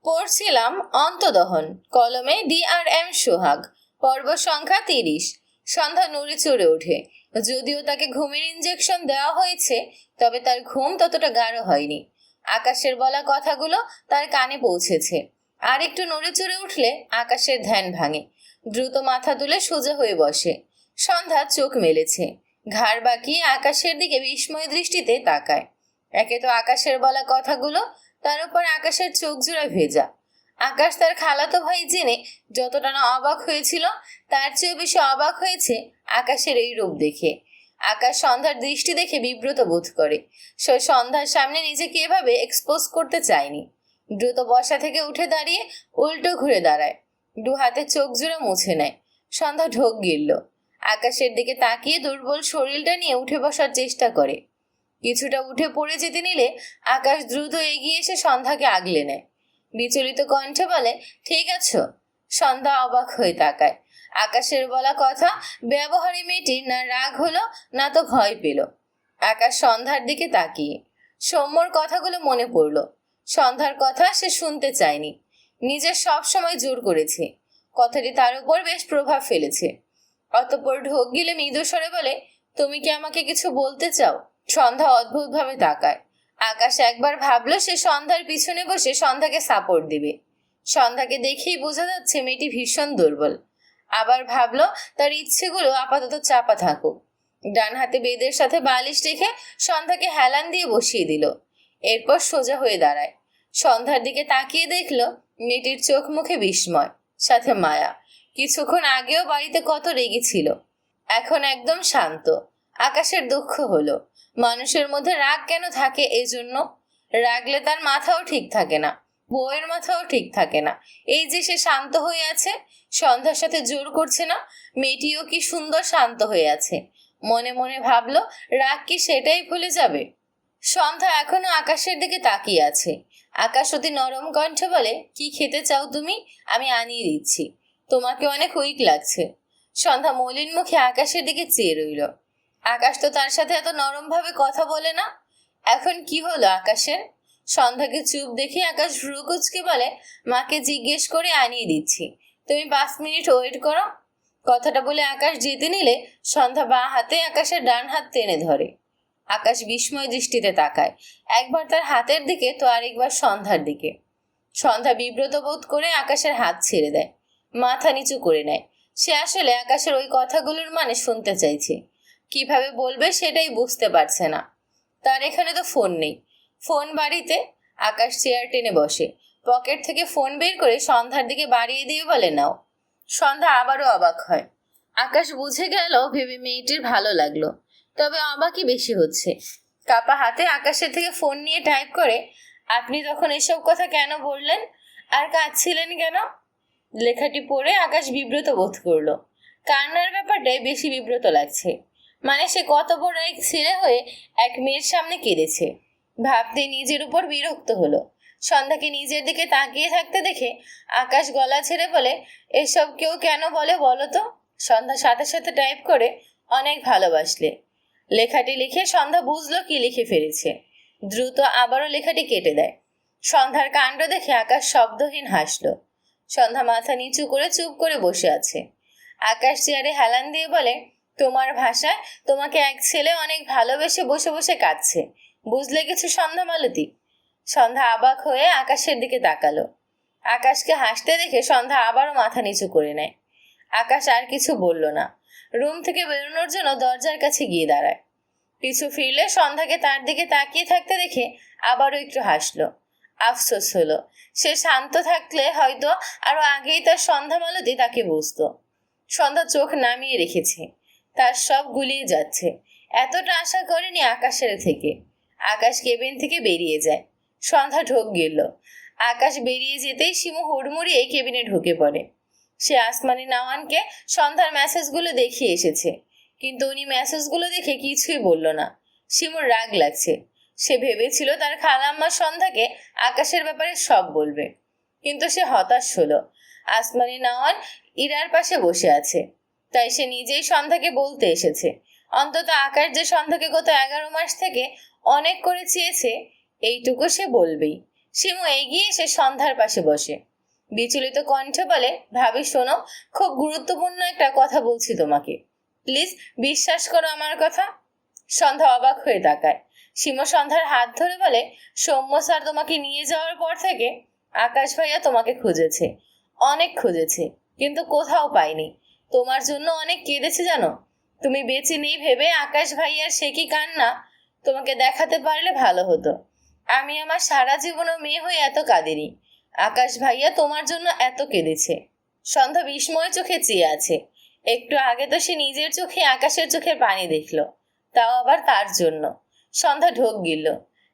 পড়ছিলাম অন্তদহন, কলমে DRM সোহাগ, পর্ব সংখ্যা 30। সন্ধ্যা নড়ে চড়ে ওঠে। যদিও তাকে ঘুমের ইঞ্জেকশন দেওয়া হয়েছে, তবে তার ঘুম ততটা গাঢ় হয়নি। আকাশের বলা কথাগুলো তার কানে পৌঁছেছে। আর একটু নড়ে চড়ে উঠলে আকাশের ধ্যান ভাঙে। দ্রুত মাথা তুলে সোজা হয়ে বসে। সন্ধ্যা চোখ মেলেছে, ঘাড় বাঁকিয়ে আকাশের দিকে বিস্ময় দৃষ্টিতে তাকায়। একে তো আকাশের বলা কথাগুলো, তার উপর আকাশের চোখ জোড়া ভেজা। আকাশ তার খালাতো ভাই জেনে যতটা না অবাক হয়েছিল, তার চেয়েও বেশি অবাক হয়েছে আকাশের এই রূপ দেখে। আকাশ সন্ধ্যার দৃষ্টি দেখে বিব্রত বোধ করে। সে সন্ধ্যার সামনে নিজেকে এভাবে এক্সপোজ করতে চায়নি। দ্রুত বসা থেকে উঠে দাঁড়িয়ে উল্টো ঘুরে দাঁড়ায়, দু হাতে চোখ জোড়া মুছে নেয়। সন্ধ্যা ঢোক গিলল। আকাশের দিকে তাকিয়ে দুর্বল শরীরটা নিয়ে উঠে বসার চেষ্টা করে। কিছুটা উঠে পড়ে যেতে নিলে আকাশ দ্রুত এগিয়ে এসে সন্ধ্যাকে আগলে নেয়। বিচলিত কণ্ঠে বলে, ঠিক আছো? সন্ধ্যা অবাক হয়ে তাকায়। আকাশের বলা কথা ব্যবহারে মেয়েটির না রাগ হলো, না তো ভয় পেল। আকাশ সন্ধ্যার দিকে তাকিয়ে সৌম্যর কথাগুলো মনে পড়ল। সন্ধ্যার কথা সে শুনতে চায়নি, নিজের সব সময় জোর করেছে। কথাটি তার উপর বেশ প্রভাব ফেলেছে। অতঃপর ঢোক গিলে মৃদু স্বরে বলে, তুমি কি আমাকে কিছু বলতে চাও? সন্ধ্যা অদ্ভুতভাবে তাকায়। আকাশ একবার ভাবলো সে সন্ধ্যার পিছনে বসে সন্ধ্যাকে সাপোর্ট দিবে। সন্ধ্যাকে দেখেই বোঝা যাচ্ছে মেয়েটি ভীষণ দুর্বল। আবার ভাবলো তার ইচ্ছেগুলো আপাতত চাপা থাকুক। ডান হাতে বেদের সাথে বালিশ রেখে সন্ধ্যাকে হেলান দিয়ে বসিয়ে দিল। এরপর সোজা হয়ে দাঁড়ায়। সন্ধ্যার দিকে তাকিয়ে দেখলো মেয়েটির চোখ মুখে বিস্ময়, সাথে মায়া। কিছুক্ষণ আগেও বাড়িতে কত রেগে ছিল, এখন একদম শান্ত। আকাশের দুঃখ হলো, মানুষের মধ্যে রাগ কেন থাকে? এজন্য রাগলে তার মাথাও ঠিক থাকে না, বউয়ের মাথাও ঠিক থাকে না। এই যে সে শান্ত হয়ে আছে, সন্ধ্যার সাথে জোর করছে না, মেয়েটিও কি সুন্দর শান্ত হয়ে আছে। মনে মনে ভাবলো, রাগ কি সেটাই ভুলে যাবে? সন্ধ্যা এখনো আকাশের দিকে তাকিয়ে আছে। আকাশ অতি নরম কণ্ঠে বলে, কি খেতে চাও তুমি? আমি আনিয়ে দিচ্ছি। তোমাকে অনেক উইক লাগছে। সন্ধ্যা মলিন মুখে আকাশের দিকে চেয়ে রইল। আকাশ তো তার সাথে এত নরম ভাবে কথা বলে না। এখন কি হলো আকাশের? সন্ধ্যাকে চুপ দেখে আকাশ ভ্রু কুচকে বলে, মাকে জিজ্ঞেস করে আনিয়ে দিচ্ছি, তুমি 5 মিনিট ওয়েট করো। কথাটা বলে আকাশ যেতে নিলে সন্ধ্যা বাঁ হাতে আকাশের ডান হাত টেনে ধরে। আকাশ বিস্ময় দৃষ্টিতে তাকায়, একবার তার হাতের দিকে তো আরেকবার সন্ধ্যার দিকে। সন্ধ্যা বিব্রত বোধ করে আকাশের হাত ছেড়ে দেয়, মাথা নিচু করে নেয়। সে আসলে আকাশের ওই কথাগুলোর মানে শুনতে চাইছে, কিভাবে বলবে সেটাই বুঝতে পারছে না। তার এখানে তো ফোন নেই। ফোন বাড়িতে। আকাশ চেয়ার টেনে বসে, পকেট থেকে ফোন বের করে সন্ধ্যার দিকে বাড়িয়ে দিয়ে বলে, নাও। সন্ধ্যা আবারও অবাক হয়। আকাশ বুঝে গেল ভেবে মেয়েটির ভালো লাগলো, তবে অবাকই বেশি হচ্ছে। কাপা হাতে আকাশের থেকে ফোন নিয়ে টাইপ করে, আপনি তখন এসব কথা কেন বললেন? আর কাঁদছিলেন কেন? লেখাটি পড়ে আকাশ বিব্রত বোধ করলো। কান্নার ব্যাপারটাই বেশি বিব্রত লাগছে। মানে সে কত বড় এক ছেলে হয়ে এক মেয়ের সামনে কেঁদেছে। ভাবতে নিজের উপর বিরক্ত হলো। সন্ধ্যাকে নিজের দিকে তাকিয়ে থাকতে দেখে আকাশ গলা ছেড়ে বলে, এসব কেউ কেন বলে বলো তো? সন্ধ্যা সাথে সাথে টাইপ করে, অনেক ভালোবাসলে। লেখাটি লিখে সন্ধ্যা বুঝলো কি লিখে ফেলেছে। দ্রুত আবারও লেখাটি কেটে দেয়। সন্ধ্যার কাণ্ড দেখে আকাশ শব্দহীন হাসলো। সন্ধ্যা মাথা নিচু করে চুপ করে বসে আছে। আকাশ চেয়ারে হেলান দিয়ে বলে, তোমার ভাষায় তোমাকে এক ছেলে অনেক ভালোবেসে বসে বসে কাঁদছে, বুঝলে কিছু সন্ধ্যা মালতী? সন্ধ্যা অবাক হয়ে আকাশের দিকে তাকালো। আকাশকে হাসতে দেখে সন্ধ্যা আবারও মাথা নিচু করে নেয়। আকাশ আর কিছু বলল না। রুম থেকে বেরোনোর জন্য দরজার কাছে গিয়ে দাঁড়ায়। পিছু ফিরলে সন্ধ্যাকে তার দিকে তাকিয়ে থাকতে দেখে আবারও একটু হাসলো। আফসোস হলো, সে শান্ত থাকলে হয়তো আরো আগেই তার সন্ধ্যা মালতী তাকে বুঝতো। সন্ধ্যা চোখ নামিয়ে রেখেছে, তার সব গুলিয়ে যাচ্ছে। এতটা আশা করেনি আকাশের থেকে। আকাশ কেবিন থেকে বেরিয়ে যায়। সন্ধ্যা ঢোক গেল। আকাশ বেরিয়ে যেতেই শিমু হুড়মুড়িয়ে কেবিনে ঢুকে পড়ে। সে আসমানি নাওয়ানকে সন্ধ্যার মেসেজগুলো দেখিয়ে এসেছে, কিন্তু উনি মেসেজগুলো দেখে কিছুই বলল না। শিমুর রাগ লাগছে। সে ভেবেছিল তার খালাম্মা সন্ধ্যাকে আকাশের ব্যাপারে সব বলবে, কিন্তু সে হতাশ হলো। আসমানি নাওয়ান ইরার পাশে বসে আছে, তাই সে নিজেই সন্ধ্যাকে বলতে এসেছে। অন্তত আকাশ যে সন্ধ্যাকে গত 11 মাস থেকে অনেক করে চেয়েছে, এইটুকু সে বলবেই। শিমু এগিয়ে এসে সন্ধ্যার পাশে বসে বিচলিত কণ্ঠে বলে, ভাবি শোনো, খুব গুরুত্বপূর্ণ একটা কথা বলছি তোমাকে, প্লিজ বিশ্বাস করো আমার কথা। সন্ধ্যা অবাক হয়ে তাকায়। শিমু সন্ধ্যার হাত ধরে বলে, সৌম্য স্যার তোমাকে নিয়ে যাওয়ার পর থেকে আকাশ ভাইয়া তোমাকে খুঁজেছে, অনেক খুঁজেছে, কিন্তু কোথাও পাইনি। তোমার জন্য অনেক কেঁদেছে জানো। তুমি বেঁচে নেই ভেবে আকাশ ভাইয়ার সে কি কান্না, তোমাকে দেখাতে পারলে ভালো হতো। আমি আমার সারা জীবনও মেয়ে হয়ে এত কাঁদিনি। আকাশ ভাইয়া তোমার জন্য এত কেঁদেছে। সন্ধ্যা বিস্ময় চোখে চেয়ে আছে। একটু আগে তো সে নিজের চোখে আকাশের চোখের পানি দেখলো, তাও আবার তার জন্য। সন্ধ্যা ঢোক গিলল।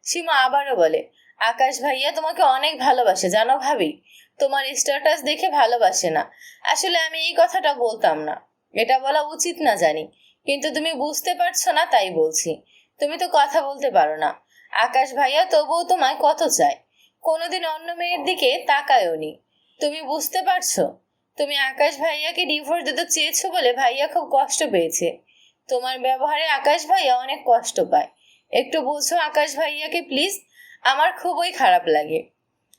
সীমা আবারও বলে, আকাশ ভাইয়া তোমাকে অনেক ভালোবাসে জানো ভাবি। তোমার স্ট্যাটাস দেখে ভালোবাসে না। আসলে আমি এই কথাটা বলতাম না, এটা বলা উচিত না জানি, কিন্তু তুমি বুঝতে পারছো না তাই বলছি। তুমি তো কথা বলতে পারো না। আকাশ ভাইয়া তবুও তোমায় কত চায়, কোনোদিন অন্য মেয়ের দিকে তাকায়ওনি। তুমি বুঝতে পারছো? তুমি আকাশ ভাইয়াকে ডিভোর্স দিতে চেয়েছো বলে ভাইয়া খুব কষ্ট পেয়েছে। তোমার ব্যবহারে আকাশ ভাইয়া অনেক কষ্ট পায়। একটু বোঝো আকাশ ভাইয়াকে প্লিজ, আমার খুবই খারাপ লাগে।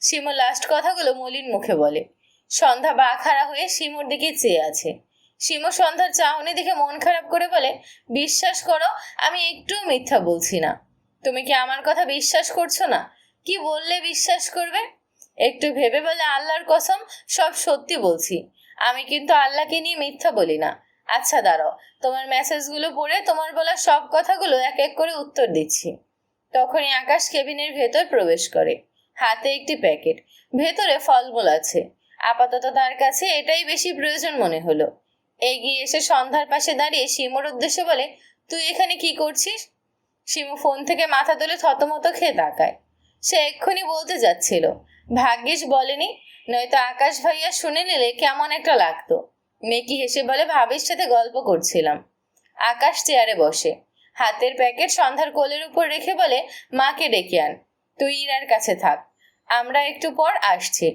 শিমু লাস্ট কথাগুলো মলিন মুখে বলে। সন্ধ্যা বাঁখাড়া হয়ে শিমুর দিকে চেয়ে আছে। শিমু সন্ধ্যার চাহনি দেখে মন খারাপ করে বলে, বিশ্বাস করো, আমি একটুও মিথ্যা বলছি না। তুমি কি আমার কথা বিশ্বাস করছো না? কি বললে বিশ্বাস করবে? একটু ভেবে বলে, আল্লাহর কসম সব সত্যি বলছি। আমি কিন্তু আল্লাহকে নিয়ে মিথ্যা বলি না। আচ্ছা দাঁড়াও, তোমার মেসেজগুলো পড়ে তোমার বলা সব কথাগুলো এক এক করে উত্তর দিচ্ছি। তখনই আকাশ কেবিনের ভেতর প্রবেশ করে। হাতে একটি প্যাকেট, ভেতরে ফলমূল আছে। আপাতত তার কাছে এটাই বেশি প্রয়োজন মনে হলো। এগিয়ে এসে সন্ধ্যার পাশে দাঁড়িয়ে শিমুর উদ্দেশ্যে বলে, তুই এখানে কি করছিস? শিমু ফোন থেকে মাথা তুলে থতমত খেয়ে তাকায়। সে এক্ষুনি বলতে যাচ্ছিল, ভাগ্যিস বলেনি, নয়তো আকাশ ভাইয়া শুনে নিলে কেমন একটা লাগতো। মেকি হেসে বলে, ভাবির সাথে গল্প করছিলাম। আকাশ চেয়ারে বসে, হাতের প্যাকেট সন্ধ্যার কোলের উপর রেখে বলে, মাকে ডেকে আন, তুই ইরার কাছে থাক, আমরা একটু পর আসছি।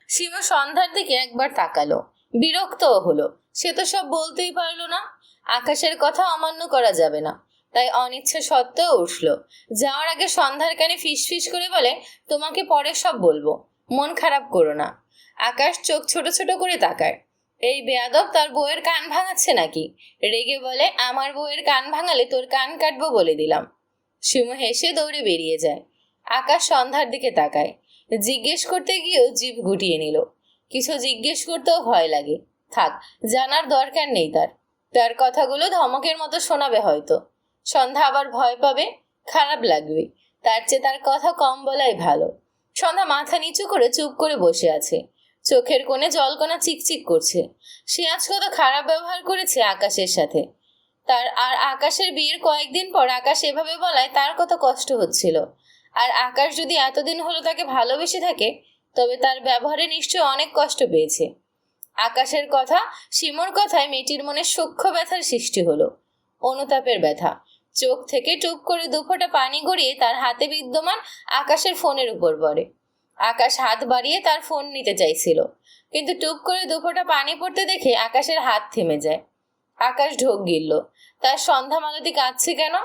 শিমু সন্ধ্যার দিকে একবার তাকালো, বিরক্তও হলো। সে তো সব বলতেই পারলো না। আকাশের কথা অমান্য করা যাবে না, তাই অনিচ্ছা সত্ত্বেও উঠল। যাওয়ার আগে সন্ধ্যার কানে ফিস ফিস করে বলে, তোমাকে পরে সব বলবো, মন খারাপ করো না। আকাশ চোখ ছোট ছোট করে তাকায়। এই বেয়াদব তার বউয়ের কান ভাঙাচ্ছে নাকি? রেগে বলে, আমার বউয়ের কান ভাঙালে তোর কান কাটবো বলে দিলাম। শিমু হেসে দৌড়ে বেরিয়ে যায়। আকাশ সন্ধ্যার দিকে তাকায়। জিজ্ঞেস করতে গিয়েও জিভ গুটিয়ে নিল। কিছু জিজ্ঞেস করতেও ভয় লাগে। থাক, জানার দরকার নেই তার। তার কথাগুলো ধমকের মতো শোনাবে হয়তো। সন্ধ্যা আবার ভয় পাবে, খারাপ লাগবে। তার চেয়ে তার কথা কম বলাই ভালো। সন্ধ্যা মাথা নিচু করে চুপ করে বসে আছে। চোখের কোণে জলকণা চিকচিক করছে। সে আজ কত খারাপ ব্যবহার করেছে আকাশের সাথে। তার আর আকাশের বিয়ের কয়েকদিন পর আকাশ এভাবে বলায় তার কত কষ্ট হচ্ছিল। আর আকাশ যদি এতদিন হলো তাকে ভালোবেসে থাকে, তবে তার ব্যবহারে নিশ্চয় অনেক কষ্ট পেয়েছে। আকাশের কথা, শিমুর কথায় মেয়েটির মনে সূক্ষ্ম ব্যথার সৃষ্টি হলো। অনুতাপের ব্যথা। চোখ থেকে টুপ করে দুফোঁটা পানি গড়িয়ে তার হাতে বিদ্যমান আকাশের ফোনের উপর পড়ে। আকাশ হাত বাড়িয়ে তার ফোন নিতে চাইছিল, কিন্তু টুপ করে দুফোঁটা পানি পড়তে দেখে আকাশের হাত থেমে যায়। আকাশ ঢোক গিলল। তার সন্ধ্যা মালতী কাঁদছে কেন?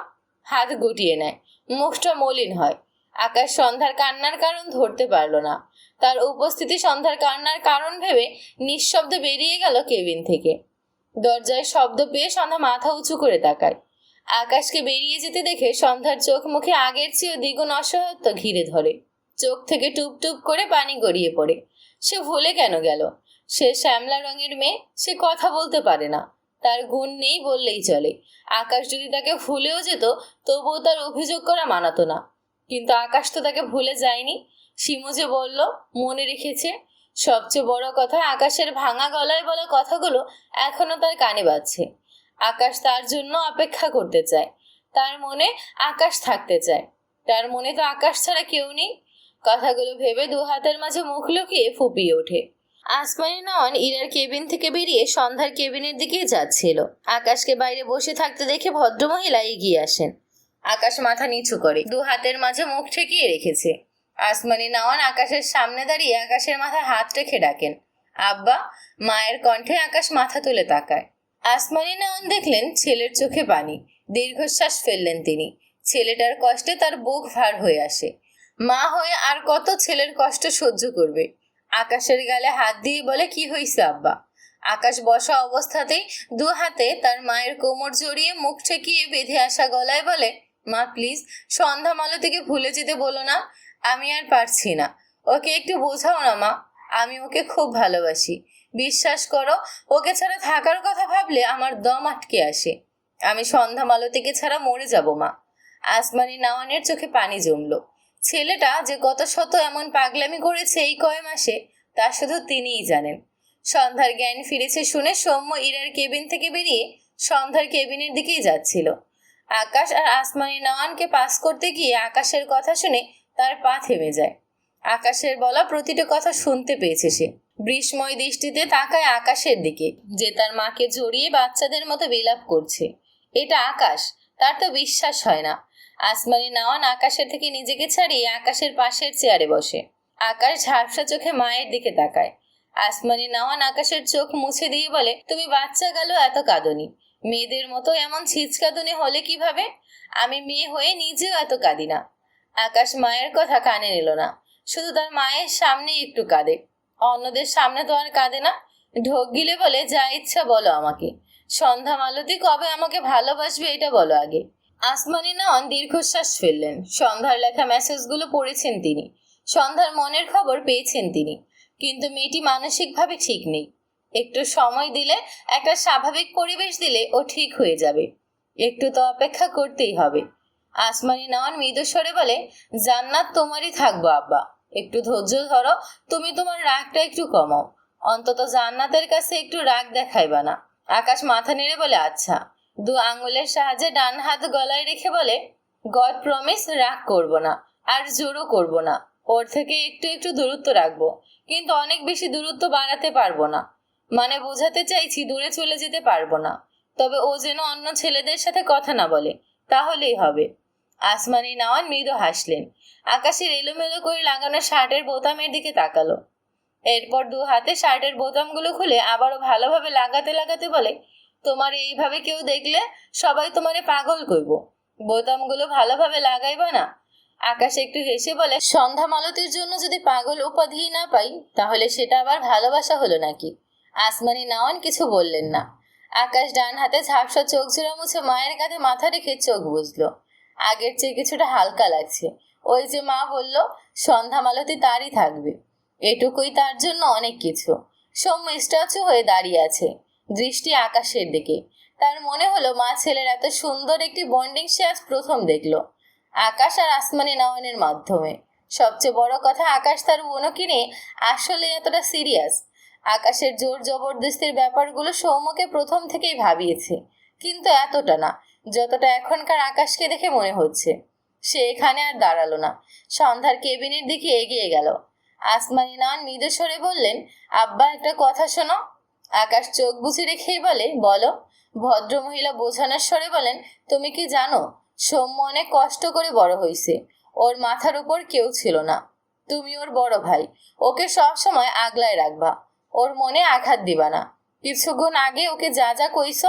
হাত গুটিয়ে নেয়, মুখটা মলিন হয়। আকাশ সন্ধ্যার কান্নার কারণ ধরতে পারল না। তার উপস্থিতি সন্ধ্যার কান্নার কারণ ভেবে নিঃশব্দে বেরিয়ে গেল কেবিন থেকে। দরজায় শব্দ পেয়ে সন্ধ্যা মাথা উঁচু করে তাকায়। আকাশকে বেরিয়ে যেতে দেখে সন্ধ্যার চোখ মুখে আগের চেয়েও দ্বিগুণ অসহায়ত্ব ঘিরে ধরে। চোখ থেকে টুপ টুপ করে পানি গড়িয়ে পড়ে। সে ভুলে কেন গেল? সে শ্যামলা রঙের মেয়ে, সে কথা বলতে পারে না, তার গুণ নেই বললেই চলে। আকাশ যদি তাকে ভুলেও যেত, তবুও তার অভিযোগ করা মানাতো না। কিন্তু আকাশ তো তাকে ভুলে যায়নি। শিমু যে বলল, মনে রেখেছে। সবচেয়ে বড় কথা, আকাশের ভাঙা গলায় বলা কথাগুলো এখনো তার কানে বাজছে। আকাশ তার জন্য অপেক্ষা করতে চায়। তার মনে আকাশ থাকতে চায়। তার মনে তো আকাশ ছাড়া কেউ নেই। কথাগুলো ভেবে দু হাতের মাঝে মুখ লুকিয়ে ফুপিয়ে ওঠে। আসমানি নয়ন ইরার কেবিন থেকে বেরিয়ে সন্ধ্যার কেবিনের দিকে যাচ্ছিল। আকাশকে বাইরে বসে থাকতে দেখে ভদ্রমহিলা এগিয়ে আসেন। আকাশ মাথা নিচু করে দু হাতের মাঝে মুখ ঠেকিয়ে রেখেছে। আসমানি নয়ন আকাশের সামনে দাঁড়িয়ে আকাশের মাথায় হাত রেখে ডাকেন, আব্বা। মায়ের কণ্ঠে আকাশ মাথা তুলে তাকায়। আসমানি নয়ন দেখলেন ছেলের চোখে পানি। দীর্ঘশ্বাস ফেললেন তিনি। ছেলেটার কষ্টে তার বুক ভার হয়ে আসে। মা হয়ে আর কত ছেলের কষ্ট সহ্য করবে। আকাশের গালে হাত দিয়ে বলে, কি হয়েছে আব্বা? আকাশ বসা অবস্থাতেই দু হাতে তার মায়ের কোমর জড়িয়ে মুখ ঠেকিয়ে বেঁধে আসা গলায় বলে, মা প্লিজ সন্ধ্যা মালতীকে ভুলে যেতে বলো না, আমি আর পারছি না। ওকে একটু বোঝাও না মা, আমি ওকে খুব ভালোবাসি। বিশ্বাস করো, ওকে ছাড়া থাকার কথা ভাবলে আমার দম আটকে আসে। আমি সন্ধ্যা মালতীকে ছাড়া মরে যাব মা। আসমানি নাওয়ানের চোখে পানি জমলো। ছেলেটা যে কত শত এমন পাগলামি করেছে এই কয় মাসে, তা শুধু তিনিই জানেন। সন্ধ্যার জ্ঞান ফিরেছে শুনে সৌম্য ইরার কেবিন থেকে বেরিয়ে সন্ধ্যার কেবিনের দিকেই যাচ্ছিল। আকাশ আর আসমানি নাওয়ানকে পাস করতে গিয়ে আকাশের কথা শুনে তার পা থেমে যায়। আকাশের বলা প্রতিটি কথা শুনতে পেয়েছে সে। বিস্ময় দৃষ্টিতে তাকায় আকাশের দিকে, যে তার মাকে জড়িয়ে বাচ্চাদের মতো বিলাপ করছে। এটা আকাশ, তার তো বিশ্বাস হয় না। আসমানি নাওয়ান আকাশের থেকে নিজেকে ছাড়িয়ে আকাশের পাশের চেয়ারে বসে। আকাশ ঝাপসা চোখে মায়ের দিকে তাকায়। আসমানি নাওয়ান আকাশের চোখ মুছে দিয়ে বলে, তুমি বাচ্চা গেল এত কাঁদনি, মেয়েদের মতো এমন ছিচকাদুনি হলে কিভাবে? আমি মেয়ে হয়ে নিজেও এত কাঁদি না। আকাশ মায়ের কথা কানে নিল না, শুধু তার মায়ের সামনেই একটু কাঁদে, অন্যদের সামনে তো আর কাঁদে না। ঢোক গিলে বলে, যা ইচ্ছা বলো আমাকে, সন্ধ্যা মালতী কবে আমাকে ভালোবাসবে এটা বলো আগে। আসমানি নাওয়ান দীর্ঘশ্বাস ফেললেন। সন্ধ্যার লেখা মেসেজগুলো পড়েছেন তিনি, সন্ধ্যার মনের খবর পেয়েছেন তিনি, কিন্তু মেয়েটি মানসিকভাবে ঠিক নেই। একটু সময় দিলে, একটা স্বাভাবিক পরিবেশ দিলে ও ঠিক হয়ে যাবে। একটু তো অপেক্ষা করতেই হবে। আসমানি নাওয়ান মৃদু স্বরে বলে, জান্নাত তোমারই থাকবো আব্বা, একটু ধৈর্য ধরো, তুমি তোমার রাগটা একটু কমাও, অন্তত জান্নাতের কাছে একটু রাগ দেখাইবা না। আকাশ মাথা নেড়ে বলে, আচ্ছা। দু আঙুলের সাহায্যে ডান হাত গলায় রেখে বলে, গড প্রমিস রাগ করব না, আর জোরও করব না, ওর থেকে একটু একটু দূরত্ব রাখবো, কিন্তু অনেক বেশি দূরত্ব বাড়াতে পারবো না। মানে বোঝাতে চাইছি দূরে চলে যেতে পারবো না, তবে ও যেন অন্য ছেলেদের সাথে কথা না বলে, তাহলেই হবে। আসমানি নাওয়ান মৃদু হাসলেন। আকাশের এলোমেলো করে লাগানো শার্টের বোতামের দিকে তাকালো। এরপর দু হাতে শার্টের বোতামগুলো খুলে আবারও ভালোভাবে লাগাতে লাগাতে বলে, তোমার এইভাবে কেউ দেখলে সবাই তোমারে পাগল কইব, বোতামগুলো ভালোভাবে লাগাইবা না। আকাশ একটু হেসে বলে, সন্ধ্যা মালতীর জন্য যদি পাগল উপাধি না পাই, তাহলে সেটা আবার ভালোবাসা হলো নাকি? আসমানি নাওয়ান কিছু বললেন না। আকাশ ডান হাতে ঝাপসা চোখ জোড়া মুছে মায়ের কাঁধে মাথা রেখে চোখ বুঝলো। আগের চেয়ে কিছুটা হালকা লাগছে। ওই যে মা বলল, সন্ধ্যা মালতী তারই থাকবে, এটুকুই তার জন্য অনেক কিছু। সৌম্য স্ট্যাচু হয়ে দাঁড়িয়ে আছে, দৃষ্টি আকাশের দিকে। তার মনে হলো মা ছেলের এত সুন্দর একটি বন্ডিং সে আজ প্রথম দেখলো, আকাশ আর আসমানি নাওয়ানের মাধ্যমে। সবচেয়ে বড় কথা, আকাশ তার বোনকে নিয়ে আসলে এতটা সিরিয়াস। আকাশের জোর জবরদস্তির ব্যাপারগুলো সৌম্যকে প্রথম থেকেই ভাবিয়েছে, কিন্তু এতটা না যতটা এখনকার আকাশকে দেখে মনে হচ্ছে। সে এখানে আর দাঁড়ালো না, সন্ধ্যার কেবিনের দিকে এগিয়ে গেল। আসমানি নাওয়ান মৃদু স্বরে বললেন, আব্বা একটা কথা শোনো। আকাশ চোখ বুজে রেখেই বলে, বলো। ভদ্রমহিলা বোঝানোর স্বরে বলেন, তুমি কি জানো, সৌম্য অনেক কষ্ট করে বড় হয়েছে, ওর মাথার উপর কেউ ছিল না, তুমি ওর বড় ভাই, ওকে সব সময় আগলায় রাখবা, ওর মনে আঘাত দিবা না। কিছুক্ষণ আগে ওকে যা যা কইছ,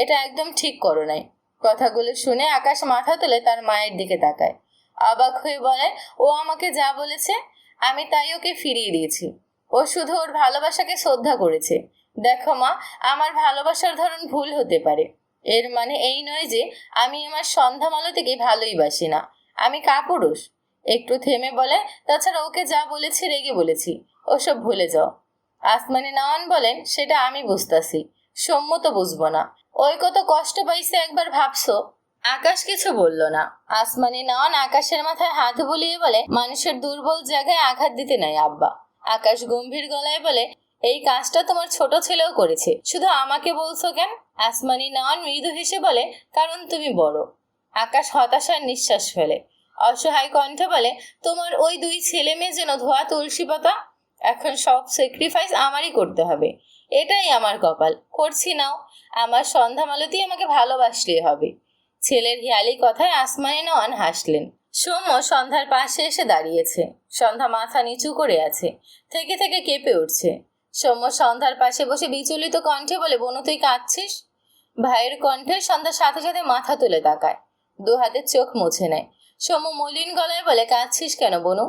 এটা একদম ঠিক করো নাই। কথাগুলো শুনে আকাশ মাথা তুলে তার মায়ের দিকে তাকায়, অবাক হয়ে বলে, ও আমাকে যা বলেছে আমি তাই ওকে ফিরিয়ে দিয়েছি। ও শুধু ওর ভালোবাসাকে শ্রদ্ধা করেছে। দেখো মা, আমার ভালোবাসার ধরন ভুল হতে পারে, এর মানে এই নয় যে আমি আমার সন্ধ্যা মালতীকে ভালোই বাসি না, আমি কাপুরুষ। একটু থেমে বলে, তাছাড়া ওকে যা বলেছি রেগে বলেছি, ওসব ভুলে যাও। আসমানি নাওয়ান বলেন, সেটা আমি বুঝতাছি, সৌম্য তো বুঝবো না, ওই কত কষ্ট পাইছে একবার ভাবছো? আকাশ কিছু বলল না। আসমানি নাওয়ান আকাশের মাথায় হাত বুলিয়ে বলে, মানুষের দুর্বল জায়গায় আঘাত দিতে নাই আব্বা। আকাশ গম্ভীর গলায় বলে, এই কাজটা তোমার ছোট ছেলেও করেছে, শুধু আমাকে বলছো কেন? আসমানি নাওয়ান মৃদু হেসে বলে, কারণ তুমি বড়। আকাশ হতাশার নিঃশ্বাস ফেলে, অসহায় কণ্ঠে বলে, তোমার ওই দুই ছেলে মেয়ে যেন ধোয়া তুলসী পাতা, এখন সব স্যাক্রিফাইস আমারই করতে হবে, এটাই আমার কপাল, করছি নাও। আমার সন্ধ্যা মালতী আমাকে ভালোবাসলেই হবে। ছেলের হিয়ালি কথায় আসমানি নাওয়ান হাসলেন। সৌম্য সন্ধ্যার পাশে এসে দাঁড়িয়েছে। সন্ধ্যা মাথা নিচু করে আছে, থেকে থেকে কেঁপে উঠছে। সৌম্য সন্ধ্যার পাশে বসে বিচলিত কণ্ঠে বলে, বোনু তুই কাঁদছিস? ভাইয়ের কণ্ঠে সন্ধ্যার সাথে সাথে মাথা তুলে তাকায়, দু হাতে চোখ মুছে নেয়। সৌম্য মলিন গলায় বলে, কাঁদছিস কেন বনু?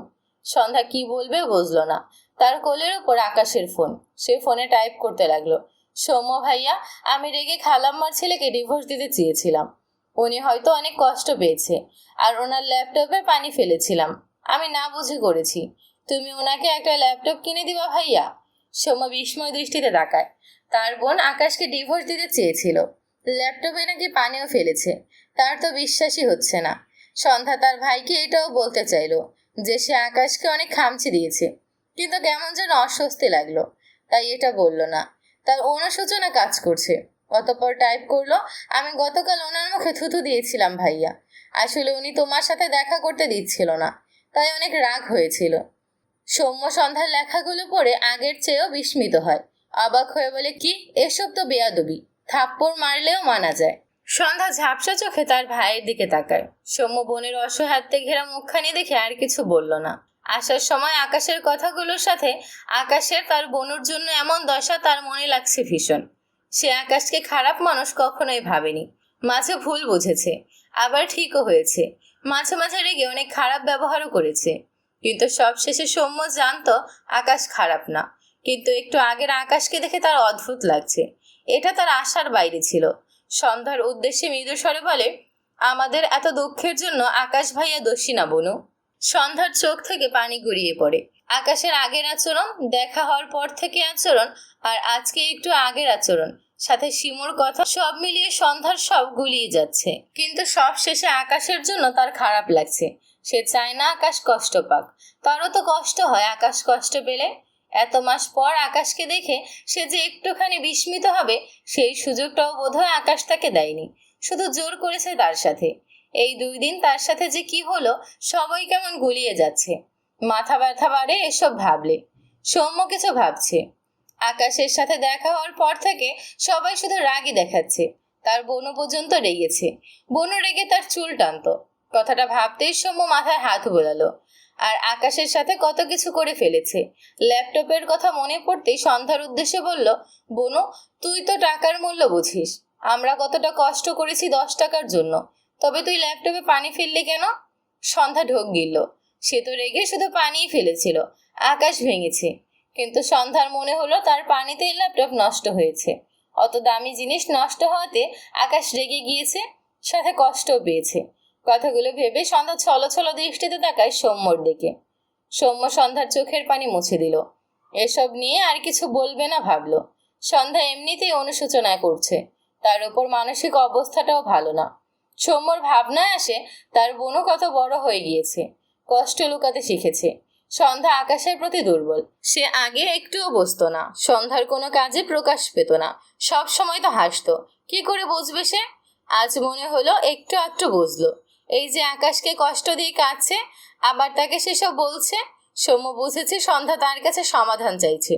সন্ধ্যা কি বলবে বুঝলো না। তার কোলের ওপর আকাশের ফোন। সে ফোনে টাইপ করতে লাগলো, সৌম্য ভাইয়া, আমি রেগে খালাম্মার ছেলেকে ডিভোর্স দিতে চেয়েছিলাম। উনি হয়তো অনেক কষ্ট পেয়েছে, আর ওনার ল্যাপটপে পানি ফেলেছিলাম। আমি না বুঝে করেছি। তুমি ওনাকে একটা ল্যাপটপ কিনে দিবা ভাইয়া? সৌম্য বিস্ময় দৃষ্টিতে তাকায়। তার বোন আকাশকে ডিভোর্স দিতে চেয়েছিল, ল্যাপটপে নাকি পানিও ফেলেছে। তার তো বিশ্বাসই হচ্ছে না। সন্ধ্যা তার ভাইকে এটাও বলতে চাইলো যে সে আকাশকে অনেক খামচি দিয়েছে, কিন্তু কেমন যেন অস্বস্তি লাগলো, তাই এটা বলল না। তার অনুশোচনা কাজ করছে। অতঃপর টাইপ করলো, আমি গতকাল ওনার মুখে থুথু দিয়েছিলাম ভাইয়া। আসলে উনি তোমার সাথে দেখা করতে দিচ্ছিল না, তাই অনেক রাগ হয়েছিল। সৌম্য সন্ধ্যার লেখাগুলো পড়ে আগের চেয়েও বিস্মিত হয়। অবাক হয়ে বলে, কি এসব তো বেয়াদবি, থাপ্পড় মারলেও মানা যায়। সন্ধ্যা ঝাপসা চোখে তার ভাইয়ের দিকে তাকায়। সৌম্য বোনের অসহায়ত্বে ঘেরা মুখখানি দেখে আর কিছু বলল না। আসার সময় আকাশের কথাগুলোর সাথে আকাশের তার বোনের জন্য এমন দশা তার মনে লাগছে ভীষণ। সে আকাশকে খারাপ মানুষ কখনোই ভাবেনি। মাঝে ভুল বুঝেছে, আবার ঠিকও হয়েছে। মাঝে মাঝে রেগে অনেক খারাপ ব্যবহারও করেছে, কিন্তু সবশেষে সৌম্য জানতো আকাশ খারাপ না। কিন্তু একটু আগের আকাশকে দেখে তার অদ্ভুত লাগছে। এটা তার আশার বাইরে ছিল। সন্ধ্যার উদ্দেশ্যে মৃদু স্বরে বলে, আমাদের এত দুঃখের জন্য আকাশ ভাইয়া দোষী না বনু। সন্ধ্যার চোখ থেকে পানি গড়িয়ে পড়ে। আকাশের আগের আচরণ, দেখা হওয়ার পর থেকে আচরণ, আর আজকে একটু আগের আচরণ, সাথে শিমুর কথা, সব মিলিয়ে সন্ধ্যার সব গুলিয়ে যাচ্ছে। কিন্তু সব শেষে আকাশের জন্য তার খারাপ লাগছে। সে চায় না আকাশ কষ্ট পাক। তারও তো কষ্ট হয় আকাশ কষ্ট পেলে। এত মাস পর আকাশকে দেখে সে যে একটুখানি বিস্মিত হবে, সেই সুযোগটাও বোধহয় আকাশ তাকে দেয়নি, শুধু জোর করেছে তার সাথে। এই 2 দিন তার সাথে যে কি হলো, সবাই কেমন গুলিয়ে যাচ্ছে। মাথা ব্যথা বাড়ে এসব ভাবলে। সৌম্য কিছু ভাবছে। আকাশের সাথে দেখা হওয়ার পর থেকে সবাই শুধু রাগই দেখাচ্ছে। তার বোনও পর্যন্ত রেগেছে। বোনও রেগে তার চুল টানতো। কথাটা ভাবতেই সৌম্য মাথায় হাত বোলালো। আর আকাশের সাথে কত কিছু করে ফেলেছে। ল্যাপটপের কথা মনে পড়তেই সন্ধ্যার উদ্দেশ্যে বলল, বনু, তুই তো টাকার মূল্য বুঝিস। আমরা কতটা কষ্ট করেছি 10 টাকার জন্য, তবে তুই ল্যাপটপে পানি ফেললি কেন? সন্ধ্যা ঢোক গিলল। সে তো রেগে শুধু পানিই ফেলেছিল, আকাশ ভেঙেছে। কিন্তু সন্ধ্যার মনে হলো তার পানিতেই ল্যাপটপ নষ্ট হয়েছে। অত দামি জিনিস নষ্ট হওয়াতে আকাশ রেগে গিয়েছে, সাথে কষ্টও পেয়েছে। কথাগুলো ভেবে সন্ধ্যা ছলছল দৃষ্টিতে তাকায় সৌম্যর দিকে। সৌম্য সন্ধ্যার চোখের পানি মুছে দিল। এসব নিয়ে আর কিছু বলবে না ভাবল। সন্ধ্যা এমনিতেই অনুশোচনা করছে, তার উপর মানসিক অবস্থাটাও ভালো না। সৌম্যর ভাবনায় আসে তার বোনও কত বড় হয়ে গিয়েছে, কষ্ট লুকাতে শিখেছে। সন্ধ্যা আকাশের প্রতি দুর্বল। সে আগে একটুও বসতো না, সন্ধ্যার কোনো কাজে প্রকাশ পেত না, সব সময় তো হাসতো। কি করে বুঝবে সে? আজ মনে হলো একটু আধটু বুঝলো। এই যে আকাশকে কষ্ট দিয়ে কাঁদছে, আবার তাকে সেসব বলছে। সৌম্য বুঝেছে সন্ধ্যা তার কাছে সমাধান চাইছে।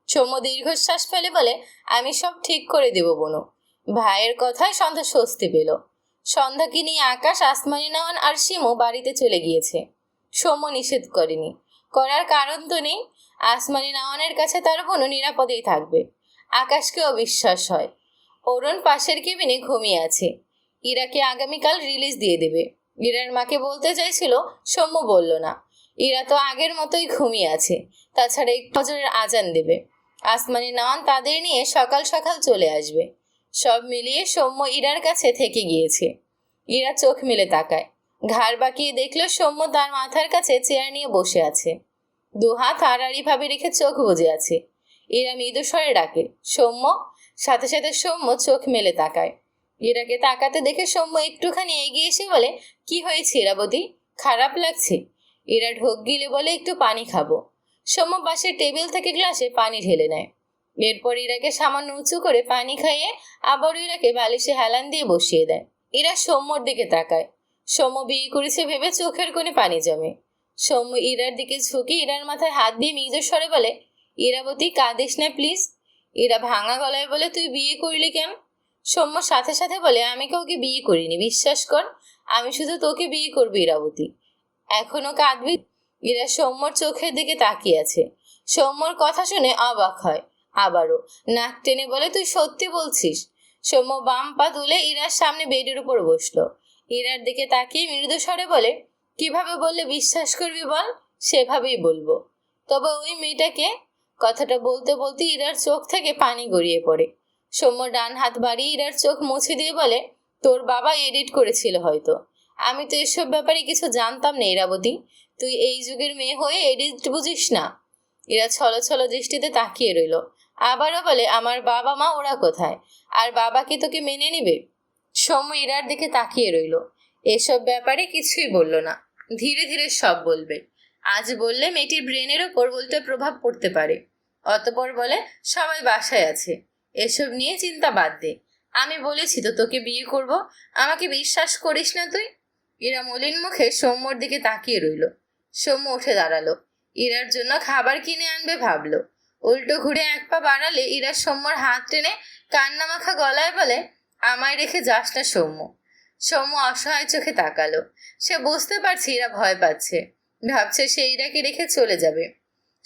সৌম্য দীর্ঘশ্বাস ফেলে বলে, আমি সব ঠিক করে দেব বনু। ভাইয়ের কথায় সন্ধ্যা স্বস্তি পেল। সন্ধ্যাকে নিয়ে আকাশ, আসমানি নয়ন আর শিমু বাড়িতে চলে গিয়েছে। সৌম্য নিষেধ করেনি, করার কারণ তো নেই। আসমানি নয়নের কাছে তার বোনও নিরাপদেই থাকবে। আকাশকে অবিশ্বাস হয়। অরুণ পাশের কেবিনে ঘুমিয়ে আছে। ইরাকে আগামীকাল রিলিজ দিয়ে দেবে। ইরার মাকে বলতে চাইছিল, সৌম্য বলল না। ইরা তো আগের মতোই ঘুমিয়ে আছে। তাছাড়া একটু ফজরের আজান দেবে। আসমানি নয়ন তাদের নিয়ে সকাল সকাল চলে আসবে। সব মিলিয়ে সৌম্য ইরার কাছে থেকে গিয়েছে। ইরা চোখ মেলে তাকায়। ঘাড় বাঁকিয়ে দেখলো সৌম্য তার মাথার কাছে চেয়ার নিয়ে বসে আছে। 2 হাত আড়াআড়ি ভাবে রেখে চোখ বুজে আছে। ইরা মৃদু স্বরে ডাকে, সৌম্য। সাথে সাথে সৌম্য চোখ মেলে তাকায়। ইরাকে তাকাতে দেখে সৌম্য একটুখানি এগিয়ে এসে বলে, কি হয়েছে ইরাবতী, খারাপ লাগছে? ইরা ঢোক গিলে বলে, একটু পানি খাবো। সৌম্য পাশের টেবিল থেকে গ্লাসে পানি ঢেলে নেয়। এরপর ইরাকে সামান্য উঁচু করে পানি খাইয়ে আবার ইরাকে বালিশে হেলান দিয়ে বসিয়ে দেয়। ইরা সৌম্যর দিকে তাকায়। সৌম্য বিয়ে করেছে ভেবে চোখের কোণে পানি জমে। সৌম্য ইরার দিকে ঝুঁকে ইরার মাথায় হাত দিয়ে মৃদু স্বরে বলে, ইরাবতী, কাঁদিস না প্লিজ। ইরা ভাঙা গলায় বলে, তুই বিয়ে করলি কেন? সৌম্য সাথে সাথে বলে, আমি কাউকে বিয়ে করিনি, বিশ্বাস কর। আমি শুধু তোকে বিয়ে করবো ইরাবতী। এখনো কাঁদবি? ইরা সৌম্যর চোখের দিকে তাকিয়ে আছে। সৌম্যর কথা শুনে অবাক হয়। আবারও নাক টেনে বলে, তুই সত্যি বলছিস? সৌম্য বাম পা তুলে ইরার সামনে বেডের উপর বসলো। ইরার দিকে তাকিয়ে মৃদু স্বরে বলে, কিভাবে বললে বিশ্বাস করবি বল? সেভাবেই বলবো। তবে ওই মেয়েটাকে। কথাটা বলতে বলতে ইরার চোখ থেকে পানি গড়িয়ে পড়ে। সৌম্য ডান হাত বাড়িয়ে ইরার চোখ মুছে দিয়ে বলে, তোর বাবা এডিট করেছিল হয়তো। আমি তো এসব ব্যাপারে কিছু জানতাম না ইরাবতী। তুই এই যুগের মেয়ে হয়ে এডিট বুঝিস না? ইরা ছলো ছলো দৃষ্টিতে তাকিয়ে রইল। আবারও বলে, আমার বাবা মা ওরা কোথায়? আর বাবা কি তোকে মেনে নিবে? সৌম্য ইরার দিকে তাকিয়ে রইল। এসব ব্যাপারে কিছুই বলল না। ধীরে ধীরে সব বলবে। আজ বললে মেয়েটির ব্রেনের ওপর উল্টো প্রভাব পড়তে পারে। অতঃপর বলে, সবাই বাসায় আছে, এসব নিয়ে চিন্তা বাদ দে। আমি বলেছি তো তোকে বিয়ে করব। আমাকে বিশ্বাস করিস না তুই? ইরা মলিন মুখে সৌম্যর দিকে তাকিয়ে রইল। সৌম্য উঠে দাঁড়ালো। ইরার জন্য খাবার কিনে আনবে ভাবলো। উল্টো ঘুরে এক পা বাড়ালে ইরা সৌম্যর হাত টেনে কান্না মাখা গলায় বলে, আমায় রেখে যাস না সৌম্য। সৌম্য অসহায় চোখে তাকালো। সে বুঝতে পারছে ইরা ভয় পাচ্ছে, ভাবছে সে ইরাকে রেখে চলে যাবে।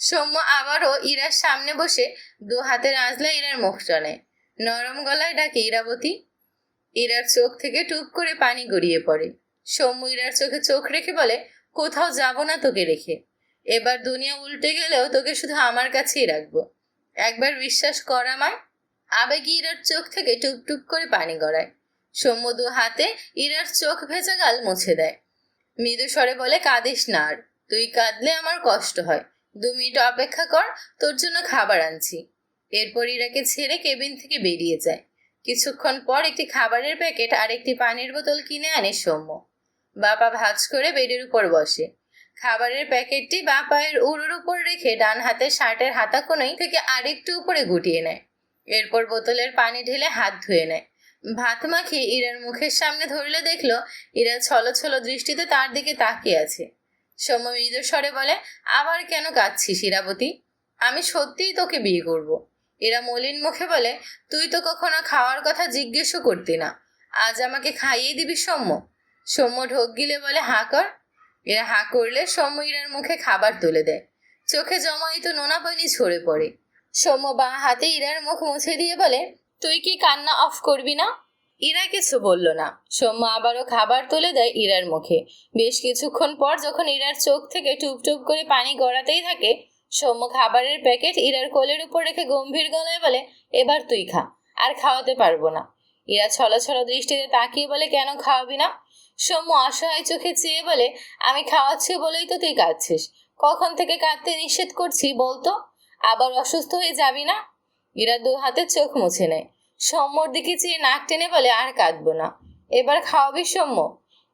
সৌম্য আবারও ইরার সামনে বসে দু হাতের আঁচলা ইরার মুখ টানে। নরম গলায় ডাকে, ইরাবতী। ইরার চোখ থেকে টুপ করে পানি গড়িয়ে পড়ে। সৌম্য ইরার চোখে চোখ রেখে বলে, কোথাও যাব না তোকে রেখে। এবার দুনিয়া উল্টে গেলেও তোকে শুধু আমার কাছেই রাখবো। একবার বিশ্বাস কর আমায়। আবেগে ইরার চোখ থেকে টুপ টুপ করে পানি গড়ায়। সৌম্য দু হাতে ইরার চোখ ভেজা গাল মুছে দেয়। মৃদু স্বরে বলে, কাঁদিস না আর। তুই কাঁদলে আমার কষ্ট হয়। 2 মিনিট অপেক্ষা কর, তোর জন্য খাবার আনছি। এরপর ইরাকে ছেড়ে কেবিন থেকে বেরিয়ে যায়। কিছুক্ষণ পর একটি খাবারের প্যাকেট আর একটি পানির বোতল কিনে আনে সৌম্য। বাপা ভাঁজ করে বেডের উপর বসে। খাবারের প্যাকেটটি বাঁ পায়ের উড়ুর উপর রেখে ডান হাতে শার্টের হাতাকোনাই থেকে আরেকটু উপরে গুটিয়ে নেয়। এরপর বোতলের পানি ঢেলে হাত ধুয়ে নেয়। ভাত মাখিয়ে ইরার মুখের সামনে ধরলে দেখলো ইরা ছলো ছলো দৃষ্টিতে তার দিকে তাকিয়ে আছে। সৌম্য মৃদু স্বরে বলে, আবার কেন কাঁদছিস ইরাবতী? আমি সত্যিই তোকে বিয়ে করব। এরা মলিন মুখে বলে, তুই তো কখনো খাওয়ার কথা জিজ্ঞেসও করতি না। আজ আমাকে খাইয়ে দিবি সৌম্য? সৌম্য ঢোক গিলে বলে, হাঁ কর। এরা হাঁ করলে সৌম্য ইরার মুখে খাবার তুলে দেয়। চোখে জমায়িত নোনা পানি ঝরে পড়ে। সৌম্য বাঁ হাতে ইরার মুখ মুছে দিয়ে বলে, তুই কি কান্না অফ করবি না? ইরা কিছু বলল না। সৌম্য আবারও খাবার তুলে দেয় ইরার মুখে। বেশ কিছুক্ষণ পর যখন ইরার চোখ থেকে টুপ টুপ করে পানি গড়াতেই থাকে, সৌম্য খাবারের প্যাকেট ইরার কোলের উপর রেখে গম্ভীর গলায় বলে, এবার তুই খা, আর খাওয়াতে পারবো না। ইরা ছলো ছলো দৃষ্টিতে তাকিয়ে বলে, কেন খাওয়াবি না? সৌম্য অসহায় চোখে চেয়ে বলে, আমি খাওয়াচ্ছি বলেই তো তুই কাঁদছিস। কখন থেকে কাঁদতে নিষেধ করছি বলতো? আবার অসুস্থ হয়ে যাবি না? ইরা 2 হাতে চোখ মুছে নেয়। সৌম্যর দিকে চেয়ে নাক টেনে বলে, আর কাঁদবো না। এবার খাওয়াবি সৌম্য?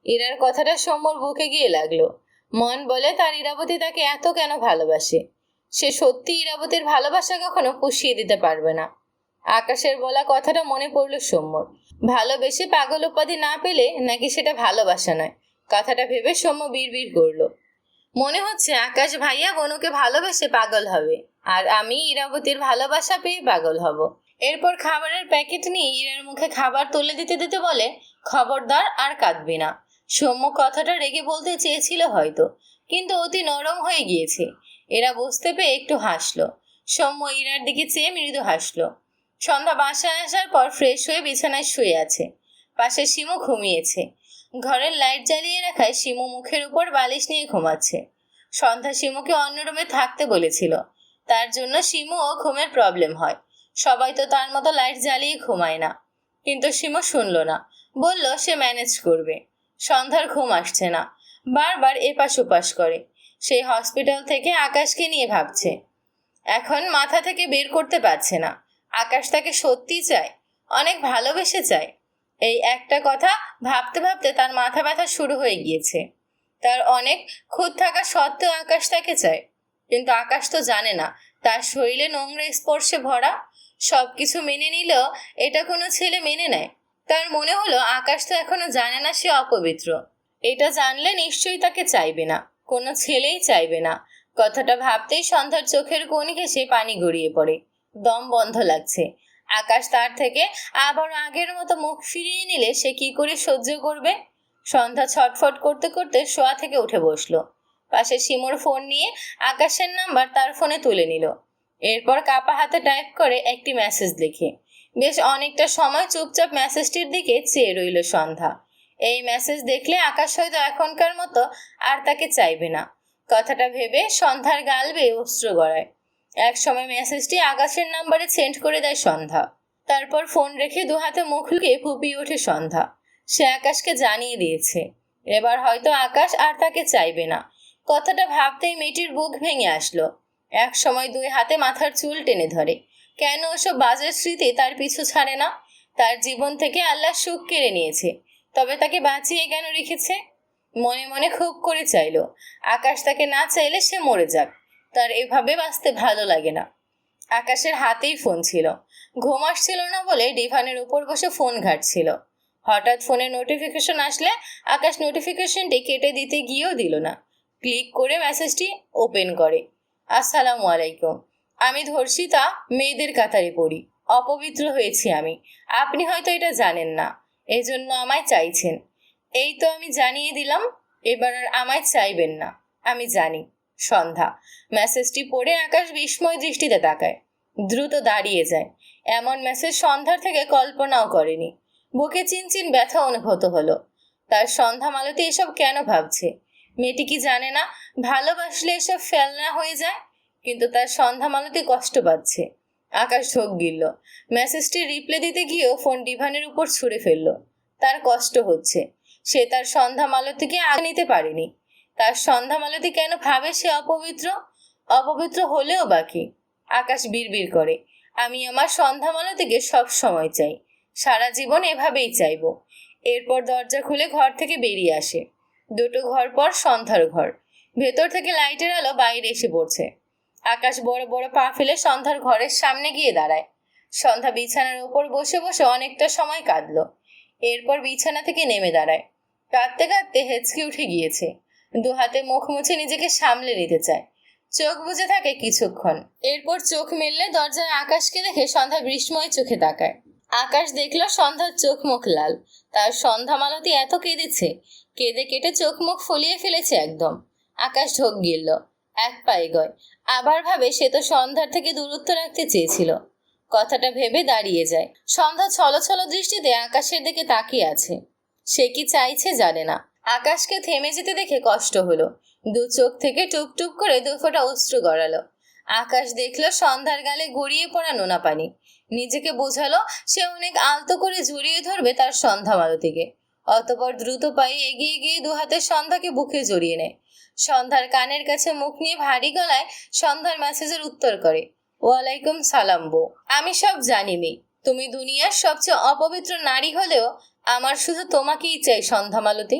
ইরার কথাটা সৌম্যর বুকে গিয়ে লাগলো। মন বলে, তার ইরাবতী তাকে এত কেন ভালোবাসে। সে সত্যি ইরাবতীর ভালোবাসা কখনো পুষিয়ে দিতে পারবে না। আকাশের বলা কথাটা মনে পড়ল সৌম্যর। ভালোবেসে পাগল উপাধি না পেলে নাকি সেটা ভালোবাসা নয়। কথাটা ভেবে সৌম্য বিড়বিড় করলো, মনে হচ্ছে আকাশ ভাইয়া বনুকে ভালোবেসে পাগল হবে, আর আমি ইরাবতীর ভালোবাসা পেয়ে পাগল হব। এরপর খাবারের প্যাকেট নিয়ে ইরার মুখে খাবার তুলে দিতে দিতে বলে, খবরদার আর কাঁদবি না। সৌম্য কথাটা রেগে বলতে চেয়েছিল হয়তো, কিন্তু অতি নরম হয়ে গিয়েছে। এরা বুঝতে পেয়ে একটু হাসলো। সৌম্য ইরার দিকে চেয়ে মৃদু হাসলো। সন্ধ্যা বাসায় আসার পর ফ্রেশ হয়ে বিছানায় শুয়ে আছে। পাশে শিমু ঘুমিয়েছে। ঘরের লাইট জ্বালিয়ে রাখায় শিমু মুখের উপর বালিশ নিয়ে ঘুমাচ্ছে। সন্ধ্যা শিমুকে অন্য রুমে থাকতে বলেছিল, তার জন্য শিমুও ঘুমের প্রবলেম হয়। সবাই তো তার মতো লাইট জ্বালিয়ে ঘুমায় না। কিন্তু শিমু শুনলো না, বলল সে ম্যানেজ করবে। সন্ধ্যার ঘুম আসছে না, বারবার এপাশ ওপাশ করে। সেই হসপিটাল থেকে আকাশকে নিয়ে ভাবছে। এখন মাথা থেকে বের করতে পারছে না, আকাশ তাকে সত্যি চায়, অনেক ভালোবেসে চায়। এই একটা কথা ভাবতে ভাবতে তার মাথা ব্যথা শুরু হয়ে গিয়েছে। তার অনেক খুঁত থাকা সত্ত্বেও আকাশ তাকে চায়, কিন্তু আকাশ তো জানে না তার শরীরে নোংরা স্পর্শে ভরা। সবকিছু মেনে নিলেও এটা কোনো ছেলে মেনে নেয়? তার মনে হলো আকাশ তো এখনো জানে না সে অপবিত্র। এটা জানলে নিশ্চয়ই তাকে চাইবে না, কোনো ছেলেই চাইবে না। কথাটা ভাবতেই সন্ধ্যার চোখের কোণ ঘেঁষে পানি গড়িয়ে পড়ে। দম বন্ধ লাগছে। আকাশ তার থেকে আবার আগের মতো মুখ ফিরিয়ে নিলে সে কি করে সহ্য করবে? সন্ধ্যা ছটফট করতে করতে শোয়া থেকে উঠে বসলো। পাশে শিমুর ফোন নিয়ে আকাশের নাম্বার তার ফোনে তুলে নিল। এরপর কাপা হাতে টাইপ করে একটি মেসেজ লিখে বেশ অনেকটা সময় চুপচাপ মেসেজটির দিকে চেয়ে রইল সন্ধ্যা। এই মেসেজ দেখলে আকাশ হয়তো এখনকার মতো আর তাকে চাইবে না। কথাটা ভেবে সন্ধ্যার গাল বেয়ে অস্ত্র গড়ায়। এক সময় মেসেজটি আকাশের নাম্বারে সেন্ড করে দেয় সন্ধ্যা। তারপর ফোন রেখে দু হাতে মুখ লুকিয়ে ফুপিয়ে ওঠে সন্ধ্যা। সে আকাশকে জানিয়ে দিয়েছে এবার হয়তো আকাশ আর তাকে চাইবে না। কথাটা ভাবতেই মেয়েটির বুক ভেঙে আসলো। এক সময় দুই হাতে মাথার চুল টেনে ধরে। কেন ওসব বাজে স্মৃতি তার পিছু ছাড়ে না? তার জীবন থেকে আল্লাহ সুখ কেড়ে নিয়েছে, তবে তাকে বাঁচিয়ে কেন রেখেছে? মনে মনে খুব করে চাইল আকাশ তাকে না চাইলে সে মরে যাক, তার এভাবে বাঁচতে ভালো লাগে না। আকাশের হাতেই ফোন ছিল। ঘুম আসছিল না বলে ডিভানের উপর বসে ফোন ঘাঁটছিল। হঠাৎ ফোনে নোটিফিকেশন আসলে আকাশ নোটিফিকেশনটি কেটে দিতে গিয়েও দিল না। ক্লিক করে মেসেজটি ওপেন করে। আসসালামু আলাইকুম, আমি ধর্ষিতা, মেয়েদের কাতারে পড়ি, অপবিত্র হয়েছি আমি। আপনি হয়তো এটা জানেন না, এজন্য আমায় চাইছেন। এই তো আমি জানিয়ে দিলাম, এবার আর আমায় চাইবেন না, আমি জানি। সন্ধ্যা। মেসেজটি পড়ে আকাশ বিস্ময় দৃষ্টিতে তাকায়। দ্রুত দাঁড়িয়ে যায়। এমন মেসেজ সন্ধ্যার থেকে কল্পনাও করেনি। বুকে চিনচিন ব্যথা অনুভূত হলো। তার সন্ধ্যা মালতী এসব কেন ভাবছে? মেয়েটি কি জানে না ভালোবাসলে এসব ফেলনা হয়ে যায়? কিন্তু তার সন্ধ্যা মালতী কষ্ট পাচ্ছে। আকাশ ঢোক গিলল। মেসেজটি রিপ্লে দিতে গিয়েও ফোন ডিভানের উপর ছুঁড়ে ফেললো। তার কষ্ট হচ্ছে। সে তার সন্ধ্যা মালতীকে আগে নিতে পারেনি। তার সন্ধ্যা মালতী কেন ভাবে সে অপবিত্র? অপবিত্র হলেও বাকি। আকাশ বিড়বিড় করে, আমি আমার সন্ধ্যা মালতীকে সব সময় চাই, সারা জীবন এভাবেই চাইব। এরপর দরজা খুলে ঘর থেকে বেরিয়ে আসে। দুটো ঘর পর সন্ধ্যার ঘর। ভেতর থেকে লাইটের আলো বাইরে এসে পড়ছে। আকাশ বড় বড় পা ফেলে সন্ধ্যার ঘরের সামনে গিয়ে দাঁড়ায়। সন্ধ্যা বিছানার উপর বসে বসে অনেকটা সময় কাঁদলো। এরপর বিছানা থেকে নেমে দাঁড়ায়। কাঁদতে কাঁদতে হেঁচকে উঠে গিয়েছে। দু হাতে মুখ মুছে নিজেকে সামলে নিতে চায়। চোখ বুজে থাকে কিছুক্ষণ। এরপর চোখ মেললে দরজায় আকাশকে দেখে সন্ধ্যা বিস্ময় চোখে তাকায়। আকাশ দেখলো সন্ধ্যার চোখ মুখ লাল। তার সন্ধ্যা মালতী এত কেঁদেছে, কেঁদে কেটে চোখ মুখ ফুলিয়ে ফেলেছে একদম। আকাশ ঢোক গিলল, এক পা এগোয়। আবার ভাবে সে তো সন্ধ্যার থেকে দূরত্ব রাখতে চেয়েছিল। কথাটা ভেবে দাঁড়িয়ে যায়। সন্ধ্যা ছলো ছলো দৃষ্টিতে আকাশের দিকে তাকিয়ে আছে। সে কি চাইছে জানে না। আকাশকে থেমে যেতে দেখে কষ্ট হলো। দু চোখ থেকে টুপ টুপ করে দু ফোঁটা অশ্রু গড়ালো। আকাশ দেখলো সন্ধ্যার গালে গড়িয়ে পড়া নোনা পানি। নিজেকে বোঝালো সে অনেক আলতো করে জড়িয়ে ধরবে তার সন্ধ্যা মালতীকে। অতঃপর দ্রুত পায়ে এগিয়ে গিয়ে দু হাতে সন্ধ্যাকে বুকে জড়িয়ে নেয়। সন্ধ্যার কানের কাছে মুখ নিয়ে ভারী গলায় সন্ধ্যার মেসেজের উত্তর করে, ওয়ালাইকুম সালাম বউ। আমি সব জানি মেয়ে, তুমি দুনিয়ার সবচেয়ে অপবিত্র নারী হলেও আমার শুধু তোমাকেই চাই সন্ধ্যা মালতী।